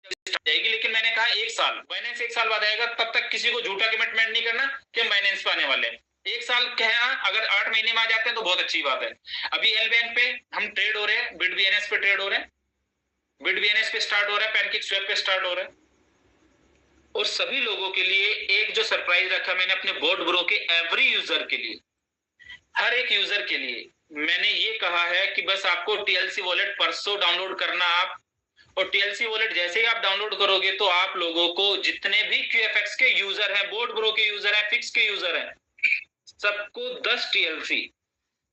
जाएगी, लेकिन मैंने कहा 1 साल, बाइनेंस 1 साल बाद आएगा, तब तक किसी को झूठा कमिटमेंट नहीं करना कि हम बाइनेंस पे आने वाले हैं। 1 साल कहना, अगर 8 महीने में आ जाते हैं तो बहुत अच्छी बात है। अभी एल बैंक पे हम ट्रेड हो रहे हैं, बिट बीएनएस पे ट्रेड हो रहे हैं, बिट बीएनएस पे स्टार्ट हो रहा है, पैनकेक स्वैप पे स्टार्ट हो रहा है। और सभी लोगों के लिए एक जो सरप्राइज रखा मैंने अपने बोर्ड ब्रो के एवरी यूजर के लिए, हर एक यूजर के लिए मैंने ये कहा है कि बस आपको टीएलसी वॉलेट परसों डाउनलोड करना आप, और टीएलसी वॉलेट जैसे ही आप डाउनलोड करोगे तो आप लोगों को जितने भी क्यूएफएक्स के यूजर हैं, बोर्ड ब्रो के यूजर हैं, फिक्स के यूजर हैं, सबको 10 TLC,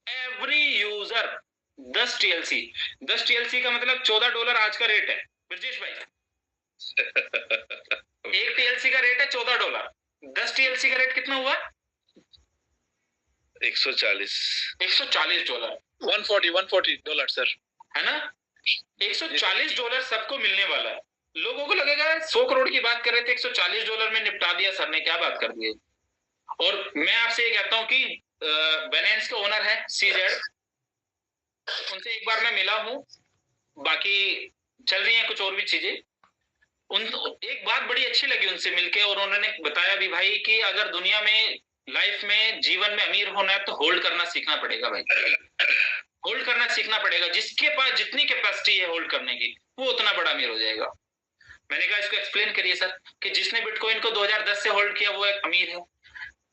every user 10 TLC. 10 TLC का मतलब $14 आज का रेट है ब्रजेश भाई। एक टीएलसी का रेट है $14, 10 टीएलसी का रेट कितना हुआ? $140 $140 सर, है ना? $140 सबको मिलने वाला है। लोगों को लगेगा 100 करोड़ की बात कर रहे थे, $140 में निपटा दिया सर ने, क्या बात कर दी। और मैं आपसे ये कहता हूं कि बाइनेंस के ओनर है सीजेड, उनसे एक बार मैं मिला हूं, बाकी चल रही है कुछ और भी चीजें। एक बात बड़ी अच्छी लगी उनसे मिलके, और उन्होंने बताया भी भाई कि अगर दुनिया में, लाइफ में, जीवन में अमीर होना है तो होल्ड करना सीखना पड़ेगा भाई, होल्ड करना सीखना पड़ेगा। जिसके पास जितनी कैपेसिटी है होल्ड करने की, वो उतना बड़ा अमीर हो जाएगा। मैंने कहा इसको एक्सप्लेन करिए सर, कि जिसने बिटकॉइन को 2010 से होल्ड किया वो एक अमीर है।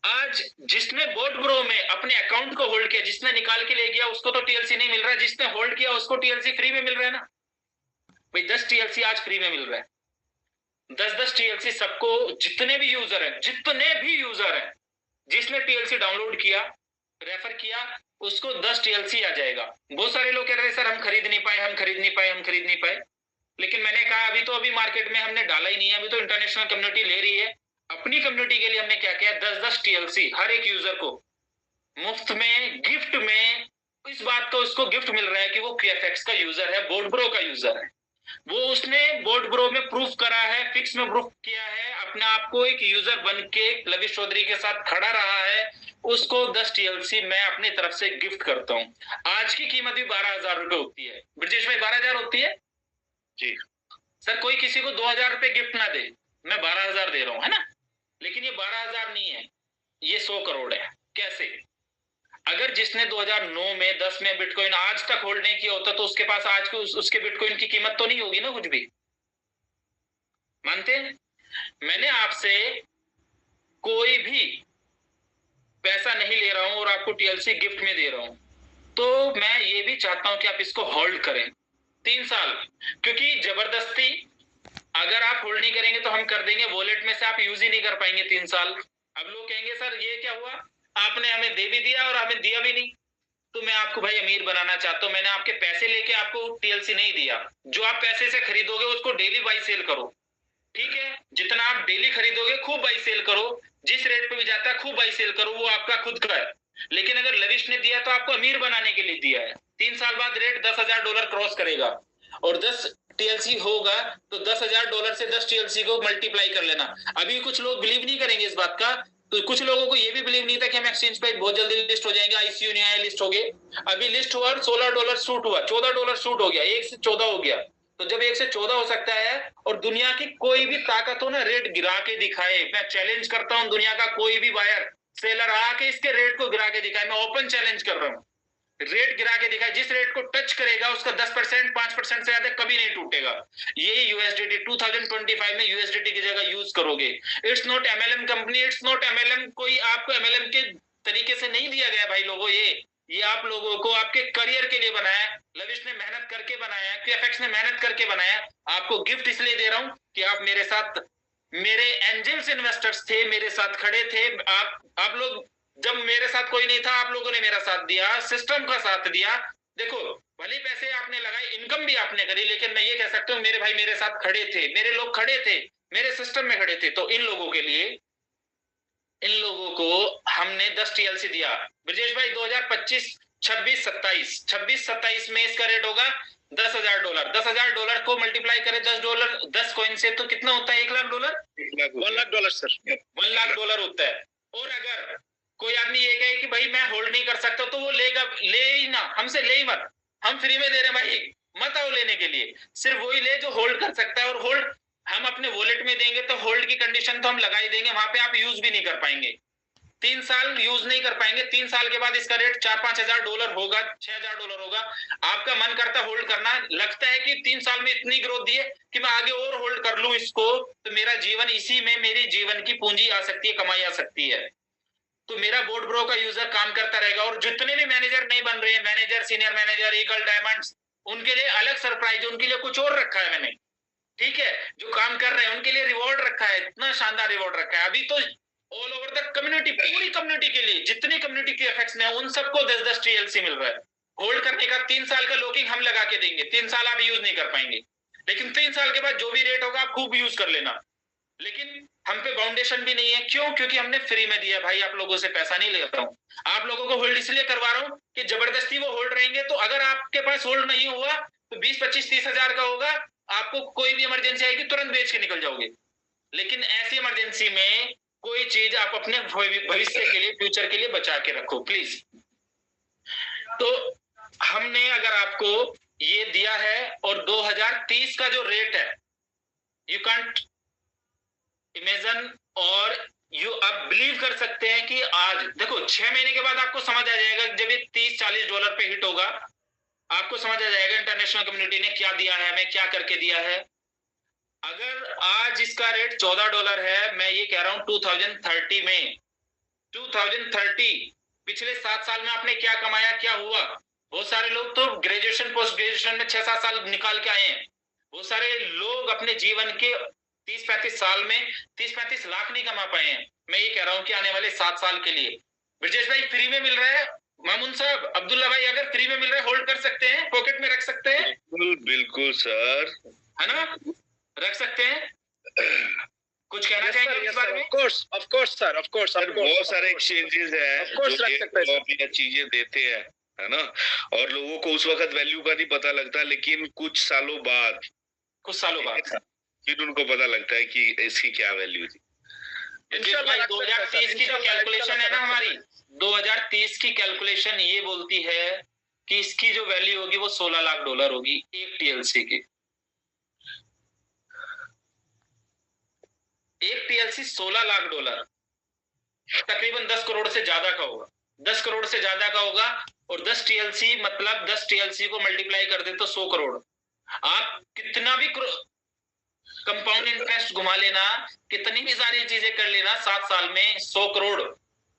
आज जिसने बोट ब्रो में अपने अकाउंट को होल्ड किया, जिसने निकाल के ले गया, उसको तो टीएलसी नहीं मिल रहा है, जिसने होल्ड किया उसको टीएलसी फ्री में मिल रहा है ना भाई। 10 टीएलसी आज फ्री में मिल रहा है, 10-10 टीएलसी सबको, जितने भी यूजर हैं, जिसने टीएलसी डाउनलोड किया, रेफर किया, उसको 10 टीएलसी आ जाएगा। बहुत सारे लोग कह रहे हैं सर हम खरीद नहीं पाए, लेकिन मैंने कहा अभी मार्केट में हमने डाला ही नहीं है, अभी तो इंटरनेशनल कम्युनिटी ले रही है। अपनी कम्युनिटी के लिए हमने क्या किया, 10-10 टीएलसी हर एक यूजर को मुफ्त में, गिफ्ट में। इस बात का उसको गिफ्ट मिल रहा है कि वो क्यूएफएक्स का यूजर है, बोर्ड ब्रो का यूजर है, वो उसने बोर्ड ब्रो में प्रूफ करा है, फिक्स में प्रूफ किया है, अपने आप को एक यूजर बन के लविश चौधरी के साथ खड़ा रहा है, उसको 10 टीएलसी मैं अपनी तरफ से गिफ्ट करता हूं। आज की कीमत भी 12,000 रुपए होती है ब्रजेश भाई, 12,000 होती है जी सर। कोई किसी को 2,000 रुपए गिफ्ट ना दे, मैं 12,000 दे रहा हूं, है ना? लेकिन ये 12,000 नहीं है, ये 100 करोड़ है। कैसे? अगर जिसने 2009 में 10 में बिटकॉइन आज तक होल्ड नहीं किया होता तो उसके पास आज के उसके बिटकॉइन की कीमत तो नहीं होगी ना कुछ भी। मानते हैं? मैंने आपसे कोई भी पैसा नहीं ले रहा हूं और आपको टीएलसी गिफ्ट में दे रहा हूं, तो मैं ये भी चाहता हूं कि आप इसको होल्ड करें 3 साल, क्योंकि जबरदस्ती अगर आप होल्ड नहीं करेंगे तो हम कर देंगे, वॉलेट में से आप यूज ही नहीं कर पाएंगे 3 साल। अब लोग कहेंगे सर ये क्या हुआ, आपने हमें दे भी दिया और हमें दिया भी नहीं। तो मैं आपको भाई अमीर बनाना चाहता हूं, मैंने आपके पैसे लेके आपको टीएलसी नहीं दिया। जो आप पैसे से खरीदोगे उसको डेली बाई सेल करो, ठीक है? जितना आप डेली खरीदोगे खूब बाई सेल करो, जिस रेट पे भी जाता है खूब बाई सेल करो, वो आपका खुद का है। लेकिन अगर लविश ने दिया तो आपको अमीर बनाने के लिए दिया है। 3 साल बाद रेट $10,000 क्रॉस करेगा, और 10 टीएलसी होगा तो $10,000 से 10 टीएलसी को मल्टीप्लाई कर लेना। अभी कुछ लोग बिलीव नहीं करेंगे इस बात का, तो कुछ लोगों को ये भी बिलीव नहीं था कि हम एक्सचेंज पे बहुत जल्दी लिस्ट हो जाएंगे, आईसीयू नहीं आया, लिस्ट हो गए। अभी लिस्ट हुआ, $16 शूट हुआ, $14 शूट हो गया, 1 से 14 हो गया। तो जब 1 से 14 हो सकता है और दुनिया की कोई भी ताकत हो ना रेट गिरा के दिखाए, मैं चैलेंज करता हूं दुनिया का कोई भी बायर सेलर आके इसके रेट को गिरा के दिखाए, मैं ओपन चैलेंज कर रहा हूं, रेट गिरा के दिखाए, जिस रेट को टच करेगा उसका 10%, 5% से ज्यादा कभी नहीं टूटेगा। ये यूएसडीटी 2025 में यूएसडीटी की जगह यूज करोगे। It's not MLM company, it's not MLM, कोई आपको एमएलएम के तरीके से नहीं दिया गया भाई लोगों। ये आप लोगों को आपके करियर के लिए बनाया, लविश ने मेहनत करके बनाया, क्यूएफएक्स ने मेहनत करके बनाया। आपको गिफ्ट इसलिए दे रहा हूं कि आप मेरे साथ, मेरे एंजल्स इन्वेस्टर्स थे, मेरे साथ खड़े थे। आप लोग, जब मेरे साथ कोई नहीं था आप लोगों ने मेरा साथ दिया, सिस्टम का साथ दिया। देखो भले पैसे आपने लगाए, इनकम भी आपने करी, लेकिन मैं ये कह सकता हूँ मेरे भाई मेरे साथ खड़े थे, मेरे लोग खड़े थे, मेरे सिस्टम में खड़े थे। तो इन लोगों के लिए, इन लोगों को हमने 10 टीएलसी दिया। ब्रजेश भाई 2025, 26, 27 में इसका रेट होगा $10,000। $10,000 को मल्टीप्लाई करें $10, 10 कॉइन से, तो कितना होता है? $1 लाख। $1 लाख सर, $1 लाख होता है। और अगर कोई आदमी ये कहे कि भाई मैं होल्ड नहीं कर सकता, तो वो लेगा, ले ही ना, हमसे ले ही मत, हम फ्री में दे रहे हैं भाई, मत आओ लेने के लिए। सिर्फ वही ले जो होल्ड कर सकता है, और होल्ड हम अपने वॉलेट में देंगे तो होल्ड की कंडीशन तो हम लगा ही देंगे, वहां पे आप यूज भी नहीं कर पाएंगे, 3 साल यूज नहीं कर पाएंगे, 3 साल के बाद इसका रेट $4-5 हजार होगा, $6,000 होगा, आपका मन करता होल्ड करना, लगता है कि 3 साल में इतनी ग्रोथ दी है कि मैं आगे और होल्ड कर लूं इसको, तो मेरा जीवन इसी में, मेरी जीवन की पूंजी आ सकती है, कमाई आ सकती है, तो मेरा बोर्ड ब्रो का यूजर काम करता रहेगा। और जितने भी मैनेजर नहीं बन रहे हैं, manager, senior manager, eagle diamonds, उनके लिए अलग सरप्राइज, उनके लिए कुछ और रखा है मैंने, ठीक है, जो काम कर रहे हैं उनके लिए रिवॉर्ड रखा है, इतना शानदार रिवॉर्ड रखा है। अभी तो ऑल ओवर द कम्युनिटी, पूरी कम्युनिटी के लिए, जितनी कम्युनिटी के इफेक्ट्स ने उन सबको 10-10 TLC मिल रहा है होल्ड करने का। 3 साल का लॉकिंग हम लगा के देंगे, 3 साल आप यूज नहीं कर पाएंगे, लेकिन 3 साल के बाद जो भी रेट होगा आप खूब यूज कर लेना। लेकिन हम पे फाउंडेशन भी नहीं है, क्यों? क्योंकि हमने फ्री में दिया भाई, आप लोगों से पैसा नहीं ले रहा हूँ, आप लोगों को होल्ड इसलिए करवा रहा हूँ कि जबरदस्ती वो होल्ड रहेंगे, तो अगर आपके पास होल्ड नहीं हुआ तो 20-25-30 हजार का होगा, आपको कोई भी इमरजेंसी आएगी तुरंत बेच के निकल जाओगे। लेकिन ऐसी इमरजेंसी में कोई चीज आप अपने भविष्य के लिए, फ्यूचर के लिए बचा के रखो प्लीज। तो हमने अगर आपको ये दिया है, और 2030 का जो रेट है, यू कांट इमेजिन, और यू आप बिलीव कर सकते हैं कि आज देखो 6 महीने के बाद आपको समझ आ जाएगा, जब ये $30-40 पे हिट होगा, आपको समझ आ जाएगा इंटरनेशनल कम्युनिटी ने क्या दिया है, हमें क्या करके दिया है। अगर आज इसका रेट $14 है, मैं ये कह रहा हूं 2030 में, 2030 पिछले 7 साल में आपने क्या कमाया, क्या हुआ? बहुत सारे लोग तो ग्रेजुएशन, पोस्ट ग्रेजुएशन में 6-7 साल निकाल के आए हैं, बहुत सारे लोग अपने जीवन के 30-35 साल में 30-35 लाख नहीं कमा पाए हैं। मैं ये कह रहा हूं कि आने वाले 7 साल के लिए ब्रजेश भाई फ्री में मिल रहा है, मामून साहब, अब्दुल्ला भाई, अगर फ्री में मिल रहा है होल्ड कर सकते हैं, पॉकेट में रख सकते हैं, बिल्कुल बिल्कुल सर, है ना, रख सकते हैं। कुछ कहना चाहेंगे इस बारे में? ऑफ कोर्स सर, बहुत सारे एक्सचेंजेस हैं जो ये चीजें देते हैं, है ना, और लोगों को उस वक्त वैल्यू का नहीं पता लगता, लेकिन कुछ सालों बाद फिर उनको पता लगता है कि इसकी क्या वैल्यू थी। 2030 की जो कैलकुलेशन है ना हमारी, 2030 की कैलकुलेशन ये बोलती है कि इसकी जो वैल्यू होगी वो $16 लाख होगी एक TLC की। एक TLC $16 लाख, तकरीबन 10 करोड़ से ज्यादा का होगा, 10 करोड़ से ज्यादा का होगा। और 10 TLC मतलब 10 TLC को मल्टीप्लाई कर दे तो 100 करोड़। आप कितना भी कंपाउंड इंटरेस्ट घुमा लेना, कितनी भी सारी चीजें कर लेना, 7 साल में 100 करोड़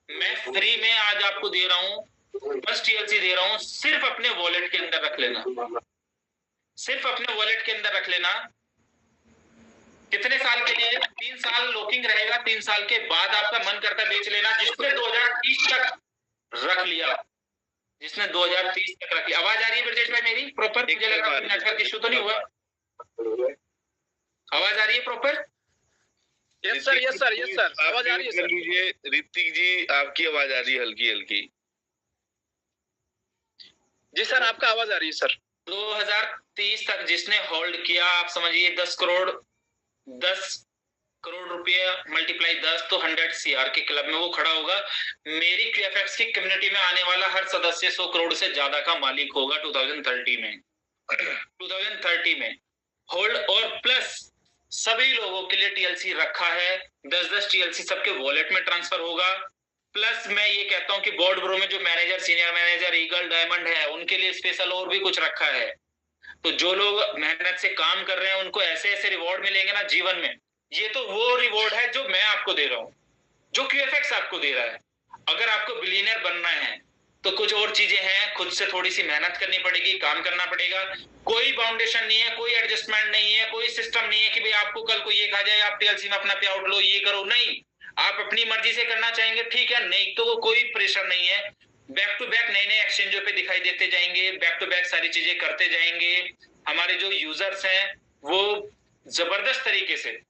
मैं फ्री में आज आपको दे रहा हूं, 10 TLC दे रहा हूं, सिर्फ अपने वॉलेट के अंदर रख लेना, सिर्फ अपने वॉलेट के अंदर रख लेना। कितने साल के लिए? 3 साल लॉकिंग रहेगा, 3 साल के बाद आपका मन करता बेच लेना, जिसने 2030 तक रख लिया, जिसने 2030 तक रख लिया। आवाज आ रही है ब्रजेश भाई मेरी प्रॉपर? मुझे लगा नेटवर्क इशू तो नहीं हुआ? आवाज आ रही है प्रॉपर? यस सर, आवाज आ रही है सर। ऋतिक जी, आपकी आवाज आ रही है हल्की हल्की। जी सर, आपका आवाज आ रही है सर। 2030 तक जिसने होल्ड किया, आप समझिए 10 करोड़ रुपए मल्टीप्लाई 10 तो 100 CR के क्लब में वो खड़ा होगा। मेरी QFX की कम्युनिटी में आने वाला हर सदस्य 100 करोड़ से ज्यादा का मालिक होगा 2030 में। 2030 में होल्ड और प्लस सभी लोगों के लिए TLC रखा है, 10-10 TLC सबके वॉलेट में ट्रांसफर होगा। प्लस मैं ये कहता हूं कि बोर्ड ब्रो में जो manager, senior manager, eagle, diamond है, उनके लिए स्पेशल और भी कुछ रखा है। तो जो लोग मेहनत से काम कर रहे हैं उनको ऐसे ऐसे रिवॉर्ड मिलेंगे ना जीवन में। ये तो वो रिवॉर्ड है जो मैं आपको दे रहा हूं, जो QFX आपको दे रहा है। अगर आपको बिलियनर बनना है तो कुछ और चीजें हैं, खुद से थोड़ी सी मेहनत करनी पड़ेगी, काम करना पड़ेगा। कोई फाउंडेशन नहीं है, कोई एडजस्टमेंट नहीं है, कोई सिस्टम नहीं है कि भाई आपको कल को ये खा जाए, आप TLC में अपना पे आउट लो, ये करो, नहीं। आप अपनी मर्जी से करना चाहेंगे ठीक है, नहीं तो कोई प्रेशर नहीं है। बैक टू बैक नए नए एक्सचेंजों पे दिखाई देते जाएंगे, बैक टू बैक सारी चीजें करते जाएंगे। हमारे जो यूजर्स हैं वो जबरदस्त तरीके से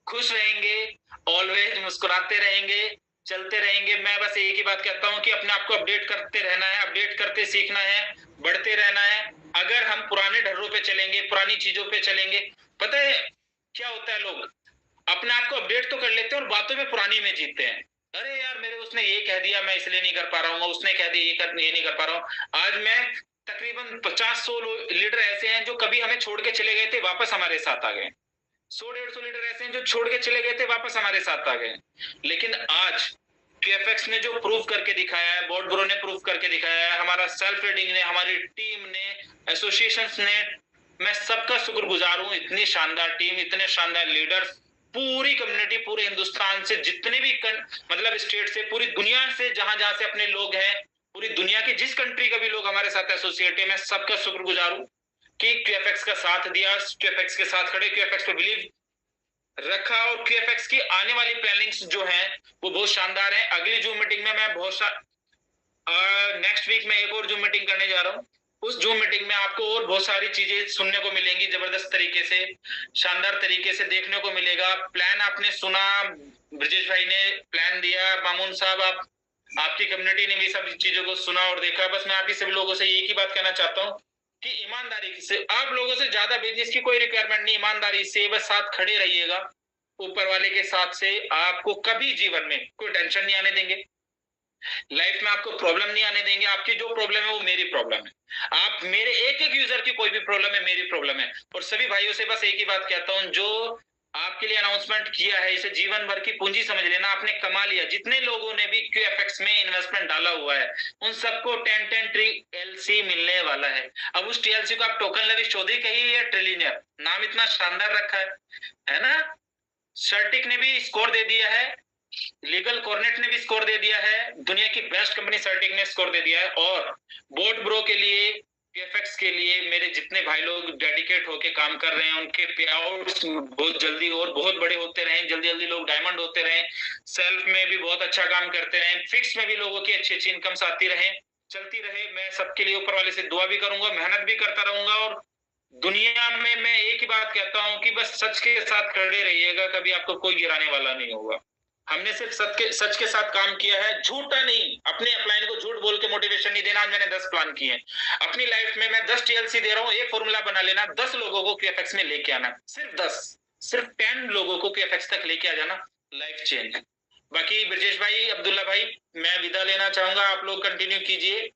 खुश रहेंगे, ऑलवेज मुस्कुराते रहेंगे, चलते रहेंगे। मैं बस एक ही बात कहता हूं कि अपने आप को अपडेट करते रहना है, अपडेट करते सीखना है, बढ़ते रहना है। अगर हम पुराने ढर्रों पे चलेंगे, पुरानी चीजों पे चलेंगे, पता है क्या होता है, लोग अपने आप को अपडेट तो कर लेते हैं और बातों में पुरानी में जीतते हैं। अरे यार मेरे उसने ये कह दिया, मैं इसलिए नहीं कर पा रहा हूँ, उसने कह दिया ये नहीं कर पा रहा हूँ। आज मैं तकरीबन 50-100 लीडर ऐसे हैं जो कभी हमें छोड़ के चले गए थे, वापस हमारे साथ आ गए। 100-150 लीडर ऐसे हैं जो छोड़ के चले गए थे, वापस हमारे साथ आ गए। लेकिन आज QFX ने जो प्रूव करके दिखाया है, बोर्ड ब्रो ने प्रूव करके दिखाया है, हमारा सेल्फ रीडिंग ने, हमारी टीम ने, एसोसिएशंस ने, मैं सबका शुक्रगुजार हूं। इतनी शानदार टीम, इतने शानदार लीडर्स, पूरी कम्युनिटी, पूरे हिंदुस्तान से जितने भी मतलब स्टेट से, पूरी दुनिया से, जहां जहां से अपने लोग हैं, पूरी दुनिया के जिस कंट्री का भी लोग हमारे साथ एसोसिएट है, मैं सबका शुक्रगुजार हूं कि QFX का साथ दिया, QFX के साथ खड़े, QFX पे बिलीव रखा। और QFX की आने वाली प्लानिंग्स जो है वो बहुत शानदार है। अगली जूम मीटिंग में मैं नेक्स्ट वीक में एक और जूम मीटिंग करने जा रहा हूँ। उस जूम मीटिंग में आपको और बहुत सारी चीजें सुनने को मिलेंगी, जबरदस्त तरीके से, शानदार तरीके से देखने को मिलेगा। प्लान आपने सुना, ब्रजेश भाई ने प्लान दिया, मामून साहब आपकी कम्युनिटी ने भी सब चीजों को सुना और देखा। बस मैं आप ही सभी लोगों से एक ही बात कहना चाहता हूँ कि ईमानदारी से, आप लोगों से ज्यादा बिजनेस की कोई रिक्वायरमेंट नहीं, ईमानदारी से बस साथ खड़े रहिएगा। ऊपर वाले के साथ से आपको कभी जीवन में कोई टेंशन नहीं आने देंगे, लाइफ में आपको प्रॉब्लम नहीं आने देंगे। आपकी जो प्रॉब्लम है वो मेरी प्रॉब्लम है, आप मेरे एक एक यूजर की कोई भी प्रॉब्लम है मेरी प्रॉब्लम है। और सभी भाइयों से बस एक ही बात कहता हूं, जो आपके लिए अनाउंसमेंट किया है इसे जीवन भर की पूंजी समझ लेना, आपने कमा लिया। जितने लोगों ने भी QFX में इन्वेस्टमेंट डाला हुआ है उन सबको 10-10 TLC मिलने वाला है। अब उस TLC को आप टोकन लविश चौधरी कहिए या ट्रिलियनर, नाम इतना शानदार रखा है ना। सर्टिक ने भी स्कोर दे दिया है, लीगल कॉर्नेट ने भी स्कोर दे दिया है, दुनिया की बेस्ट कंपनी सर्टिक ने स्कोर दे दिया है। और बोर्ड ब्रो के लिए, QFX के लिए मेरे जितने भाई लोग डेडिकेट होके काम कर रहे हैं उनके पे आउट्स बहुत जल्दी और बहुत बड़े होते रहें, जल्दी जल्दी लोग डायमंड होते रहें, सेल्फ में भी बहुत अच्छा काम करते रहें, फिक्स में भी लोगों की अच्छी अच्छी इनकम्स आती रहे, चलती रहे। मैं सबके लिए ऊपर वाले से दुआ भी करूंगा, मेहनत भी करता रहूंगा। और दुनिया में मैं एक ही बात कहता हूं कि बस सच के साथ खड़े रहिएगा, कभी आपको कोई गिराने वाला नहीं होगा। हमने सिर्फ सच के साथ काम किया है, झूठा नहीं। अपने अपलाइन को झूठ बोल के मोटिवेशन नहीं देना। आज मैंने 10 प्लान किए हैं अपनी लाइफ में, मैं 10 TLC दे रहा हूँ। एक फॉर्मूला बना लेना, 10 लोगों को QFX में लेके आना, सिर्फ 10, सिर्फ 10 लोगों को QFX तक लेके आ जाना, लाइफ चेंज। बाकी ब्रजेश भाई, अब्दुल्ला भाई, मैं विदा लेना चाहूंगा, आप लोग कंटिन्यू कीजिए।